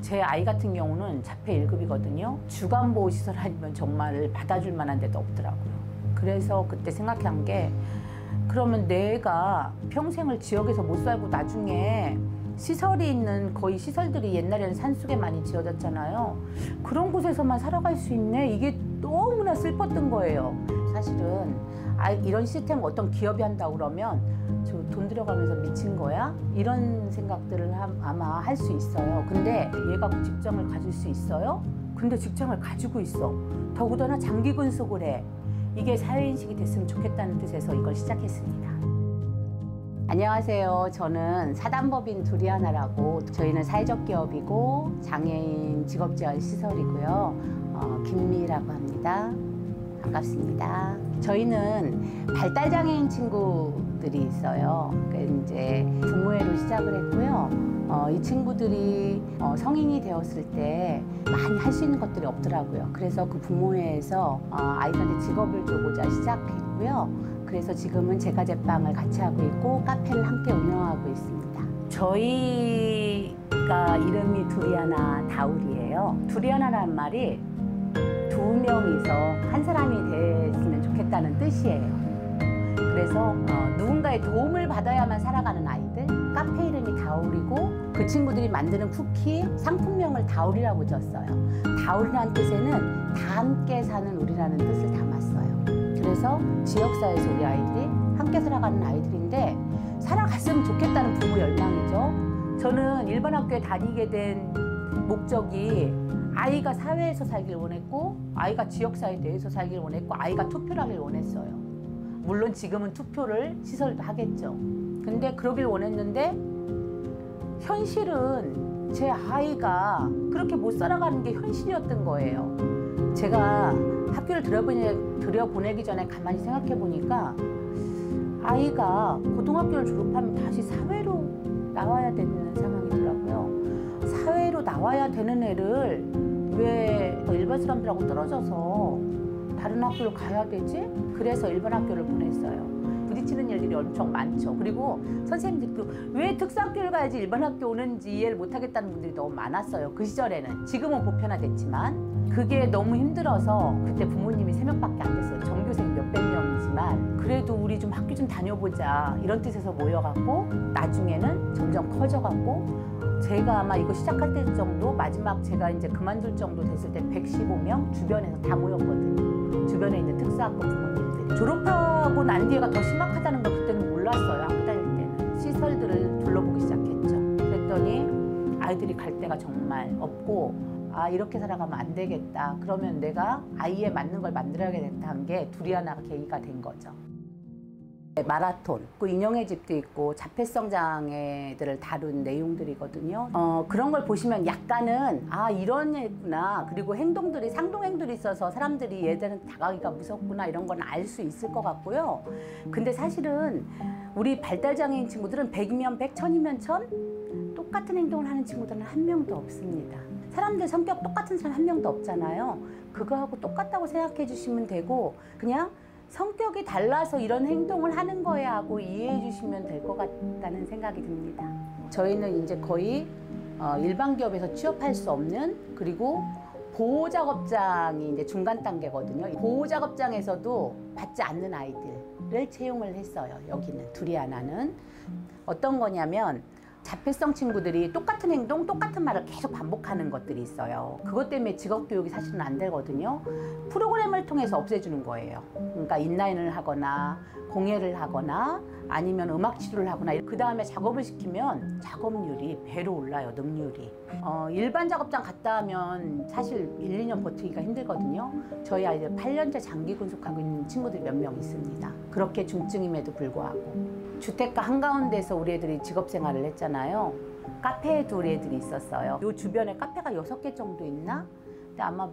제 아이 같은 경우는 자폐 1급이거든요. 주간보호시설 아니면 정말 받아줄 만한 데도 없더라고요. 그래서 그때 생각한 게 그러면 내가 평생을 지역에서 못 살고 나중에 시설이 있는 거의 시설들이 옛날에는 산속에 많이 지어졌잖아요. 그런 곳에서만 살아갈 수 있네. 이게 너무나 슬펐던 거예요. 사실은 이런 시스템 어떤 기업이 한다고 그러면 저 돈 들여가면서 미친 거야? 이런 생각들을 아마 할 수 있어요. 근데 얘가 직장을 가질 수 있어요? 근데 직장을 가지고 있어. 더구나 장기 근속을 해. 이게 사회인식이 됐으면 좋겠다는 뜻에서 이걸 시작했습니다. 안녕하세요. 저는 사단법인 두리아나라고 저희는 사회적 기업이고 장애인 직업재활시설이고요. 김미라고 합니다. 반갑습니다. 저희는 발달장애인 친구들이 있어요. 이제 부모회로 시작을 했고요. 이 친구들이 성인이 되었을 때 많이 할 수 있는 것들이 없더라고요. 그래서 그 부모회에서 아이들한테 직업을 주고자 시작했고요. 그래서 지금은 제과제빵을 같이 하고 있고 카페를 함께 운영하고 있습니다. 저희가 이름이 두리아나 다울이에요. 두리아나라는 말이 두 명이서 한 사람이 됐으면 좋겠다는 뜻이에요. 그래서 누군가의 도움을 받아야만 살아가는 아이들, 카페 이름이 다울이고 그 친구들이 만드는 쿠키 상품명을 다울이라고 졌어요. 다울이라는 뜻에는 다 함께 사는 우리라는 뜻을 담았어요. 그래서 지역사회에서 우리 아이들이 함께 살아가는 아이들인데 살아갔으면 좋겠다는 부모 열망이죠. 저는 일반 학교에 다니게 된 목적이 아이가 사회에서 살길 원했고 아이가 지역사회 내에서 살길 원했고 아이가 투표를 하길 원했어요. 물론 지금은 투표를 시설도 하겠죠. 근데 그러길 원했는데 현실은 제 아이가 그렇게 못 살아가는 게 현실이었던 거예요. 제가 학교를 들여보내기 전에 가만히 생각해 보니까 아이가 고등학교를 졸업하면 다시 사회로 나와야 되는 상황이더라고요. 사회로 나와야 되는 애를 왜 일반 사람들하고 떨어져서 다른 학교를 가야 되지? 그래서 일반 학교를 보냈어요. 부딪히는 일들이 엄청 많죠. 그리고 선생님들도 왜 특수학교를 가야지 일반 학교 오는지 이해를 못하겠다는 분들이 너무 많았어요. 그 시절에는. 지금은 보편화됐지만 그게 너무 힘들어서 그때 부모님이 3명밖에 안 됐어요. 전교생 몇백 명이지만 그래도 우리 좀 학교 좀 다녀보자 이런 뜻에서 모여갖고 나중에는 점점 커져갖고 제가 아마 이거 시작할 때 정도 마지막 제가 이제 그만둘 정도 됐을 때 115명 주변에서 다 모였거든요. 주변에 있는 특수학교 부모님들이. 졸업하고 난 뒤에가 더 심각하다는 걸 그때는 몰랐어요. 학교 다닐 때는. 시설들을 둘러보기 시작했죠. 그랬더니 아이들이 갈 데가 정말 없고 이렇게 살아가면 안 되겠다. 그러면 내가 아이에 맞는 걸 만들어야겠다 한 게 두리아나가 계기가 된 거죠. 마라톤, 그 인형의 집도 있고 자폐성 장애들을 다룬 내용들이거든요. 그런 걸 보시면 약간은 이런 애구나. 그리고 행동들이 상동행들이 있어서 사람들이 얘들은 다가기가 무섭구나 이런 건 알 수 있을 것 같고요. 근데 사실은 우리 발달장애인 친구들은 100이면 100, 1000이면 1000 똑같은 행동을 하는 친구들은 한 명도 없습니다. 사람들 성격 똑같은 사람 한 명도 없잖아요. 그거하고 똑같다고 생각해 주시면 되고 그냥 성격이 달라서 이런 행동을 하는 거야 하고 이해해 주시면 될 것 같다는 생각이 듭니다. 저희는 이제 거의 일반 기업에서 취업할 수 없는 그리고 보호작업장이 이제 중간 단계거든요. 보호작업장에서도 받지 않는 아이들을 채용을 했어요. 여기는 두리아나는 어떤 거냐면 자폐성 친구들이 똑같은 행동, 똑같은 말을 계속 반복하는 것들이 있어요. 그것 때문에 직업교육이 사실은 안 되거든요. 프로그램을 통해서 없애주는 거예요. 그러니까 인라인을 하거나 공예를 하거나 아니면 음악 치료를 하거나 그 다음에 작업을 시키면 작업률이 배로 올라요, 능률이. 일반 작업장 갔다 하면 사실 1, 2년 버티기가 힘들거든요. 저희 아이들 8년째 장기 근속하고 있는 친구들이 몇 명 있습니다. 그렇게 중증임에도 불구하고. 주택가 한가운데서 우리 애들이 직업생활을 했잖아요. 카페에도 우리 애들이 있었어요. 요 주변에 카페가 6개 정도 있나? 근데 아마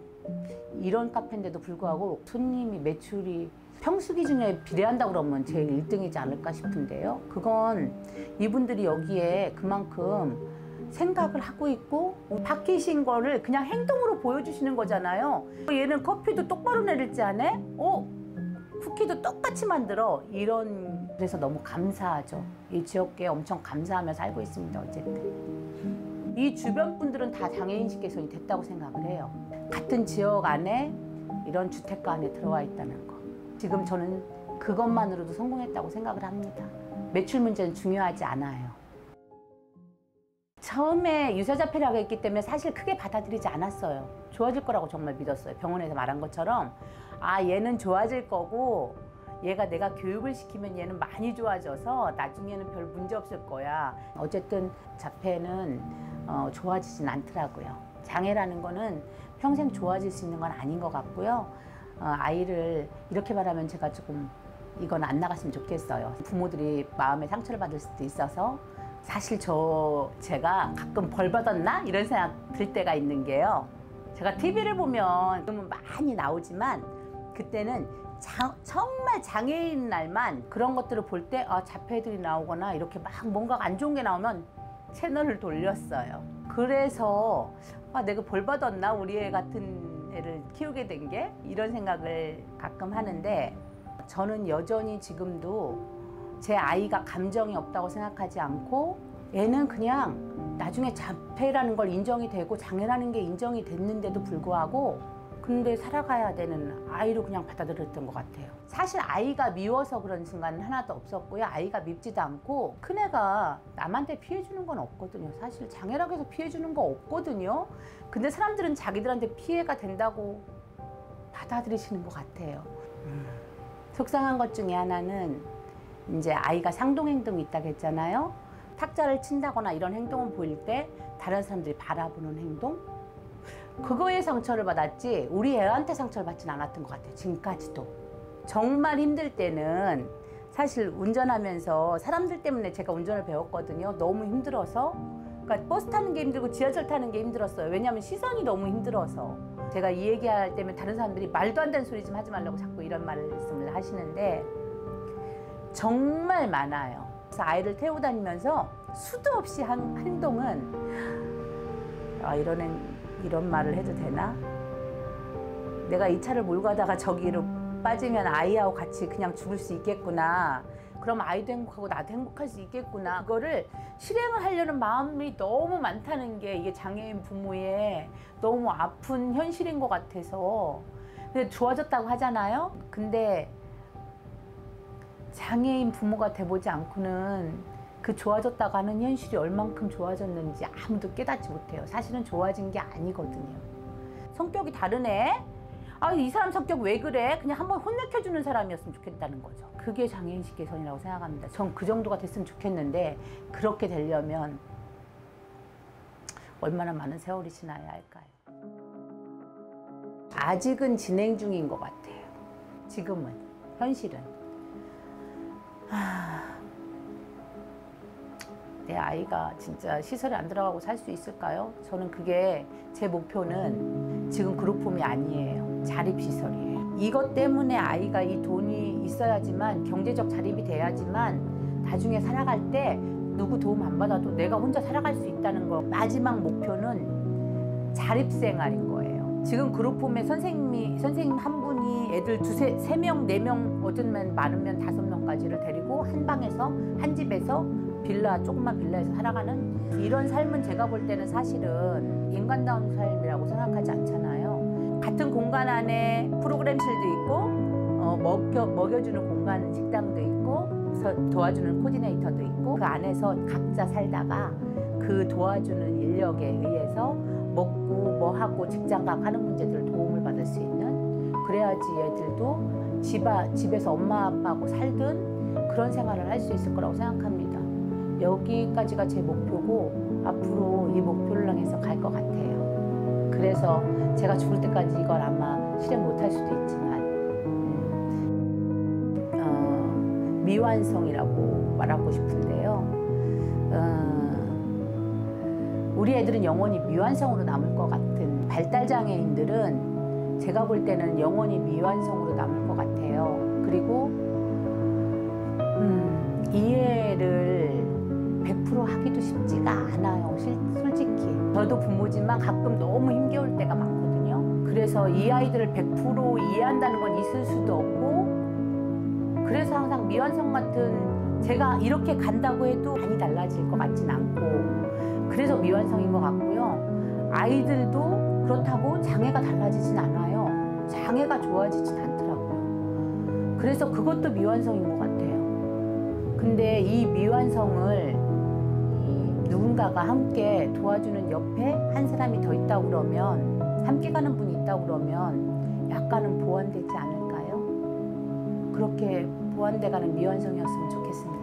이런 카페인데도 불구하고 손님이 매출이 평수 기준에 비례한다 그러면 제일 1등이지 않을까 싶은데요. 그건 이분들이 여기에 그만큼 생각을 하고 있고 바뀌신 거를 그냥 행동으로 보여주시는 거잖아요. 얘는 커피도 똑바로 내릴지 아네? 쿠키도 똑같이 만들어. 그래서 너무 감사하죠. 이 지역에 엄청 감사하며 살고 있습니다. 어쨌든. 이 주변 분들은 다 장애인식 개선이 됐다고 생각을 해요. 같은 지역 안에 이런 주택가 안에 들어와 있다는 거. 지금 저는 그것만으로도 성공했다고 생각을 합니다. 매출 문제는 중요하지 않아요. 처음에 유사자폐라고 했기 때문에 사실 크게 받아들이지 않았어요. 좋아질 거라고 정말 믿었어요. 병원에서 말한 것처럼 아, 얘는 좋아질 거고 얘가 내가 교육을 시키면 얘는 많이 좋아져서 나중에는 별 문제 없을 거야. 어쨌든 자폐는 좋아지진 않더라고요. 장애라는 거는 평생 좋아질 수 있는 건 아닌 것 같고요. 아이를 이렇게 말하면 제가 조금 이건 안 나갔으면 좋겠어요. 부모들이 마음에 상처를 받을 수도 있어서 사실 제가 가끔 벌 받았나? 이런 생각 들 때가 있는 게요. 제가 TV를 보면 지금은 많이 나오지만 그때는 정말 장애인 날만 그런 것들을 볼 때 자폐들이 나오거나 이렇게 막 뭔가 안 좋은 게 나오면 채널을 돌렸어요. 그래서 내가 벌 받았나? 우리 애 같은 애를 키우게 된 게? 이런 생각을 가끔 하는데 저는 여전히 지금도 제 아이가 감정이 없다고 생각하지 않고 애는 그냥 나중에 자폐라는 걸 인정이 되고 장애라는 게 인정이 됐는데도 불구하고 근데 살아가야 되는 아이로 그냥 받아들였던 것 같아요. 사실 아이가 미워서 그런 순간은 하나도 없었고요. 아이가 밉지도 않고 큰애가 남한테 피해주는 건 없거든요. 사실 장애라고 해서 피해주는 거 없거든요. 근데 사람들은 자기들한테 피해가 된다고 받아들이시는 것 같아요. 속상한 것 중에 하나는 이제 아이가 상동행동이 있다고 했잖아요. 탁자를 친다거나 이런 행동을 보일 때 다른 사람들이 바라보는 행동? 그거에 상처를 받았지 우리 애한테 상처를 받진 않았던 것 같아요. 지금까지도. 정말 힘들 때는 사실 운전하면서 사람들 때문에 제가 운전을 배웠거든요. 너무 힘들어서. 그러니까 버스 타는 게 힘들고 지하철 타는 게 힘들었어요. 왜냐하면 시선이 너무 힘들어서. 제가 이 얘기할 때면 다른 사람들이 말도 안 되는 소리 좀 하지 말라고 자꾸 이런 말씀을 하시는데 정말 많아요. 그래서 아이를 태우고 다니면서 수도 없이 한 행동은 이런 말을 해도 되나? 내가 이 차를 몰고 가다가 저기로 빠지면 아이하고 같이 그냥 죽을 수 있겠구나. 그럼 아이도 행복하고 나도 행복할 수 있겠구나. 그거를 실행을 하려는 마음이 너무 많다는 게 이게 장애인 부모의 너무 아픈 현실인 것 같아서. 근데 좋아졌다고 하잖아요. 근데 장애인 부모가 돼보지 않고는 그 좋아졌다고 하는 현실이 얼만큼 좋아졌는지 아무도 깨닫지 못해요. 사실은 좋아진 게 아니거든요. 성격이 다르네? 이 사람 성격 왜 그래? 그냥 한번 혼내켜주는 사람이었으면 좋겠다는 거죠. 그게 장애인식 개선이라고 생각합니다. 전 그 정도가 됐으면 좋겠는데 그렇게 되려면 얼마나 많은 세월이 지나야 할까요? 아직은 진행 중인 것 같아요. 지금은, 현실은. 내 아이가 진짜 시설에 안 들어가고 살 수 있을까요? 저는 그게 제 목표는 지금 그룹홈이 아니에요. 자립시설이에요. 이것 때문에 아이가 이 돈이 있어야지만 경제적 자립이 돼야지만 나중에 살아갈 때 누구 도움 안 받아도 내가 혼자 살아갈 수 있다는 거. 마지막 목표는 자립생활인 거예요. 지금 그룹홈에 선생님 한 분이 애들 세 명, 네 명, 어쩌면 많으면 5명까지를 데리고 한 방에서, 한 집에서 조그만 빌라에서 살아가는 이런 삶은 제가 볼 때는 사실은 인간다운 삶이라고 생각하지 않잖아요. 같은 공간 안에 프로그램실도 있고 먹여주는 공간 식당도 있고 도와주는 코디네이터도 있고 그 안에서 각자 살다가 그 도와주는 인력에 의해서 먹고 뭐하고 직장각 하는 문제들 도움을 받을 수 있는 그래야지 애들도 집에서 엄마 아빠하고 살든 그런 생활을 할 수 있을 거라고 생각합니다. 여기까지가 제 목표고 앞으로 이 목표를 향해서 갈 것 같아요. 그래서 제가 죽을 때까지 이걸 아마 실행 못할 수도 있지만 미완성이라고 말하고 싶은데요. 우리 애들은 영원히 미완성으로 남을 것 같은 발달장애인들은 제가 볼 때는 영원히 미완성으로 남을 것 같아요. 그리고 이해를 100% 하기도 쉽지가 않아요. 솔직히. 저도 부모지만 가끔 너무 힘겨울 때가 많거든요. 그래서 이 아이들을 100% 이해한다는 건 있을 수도 없고 그래서 항상 미완성 같은 제가 이렇게 간다고 해도 많이 달라질 것 같진 않고 그래서 미완성인 것 같고요. 아이들도 그렇다고 장애가 달라지진 않아요. 장애가 좋아지진 않더라고요. 그래서 그것도 미완성인 것 같아요. 근데 이 미완성을 누군가가 함께 도와주는 옆에 한 사람이 더 있다고 그러면, 함께 가는 분이 있다고 그러면 약간은 보완되지 않을까요? 그렇게 보완돼가는 미완성이었으면 좋겠습니다.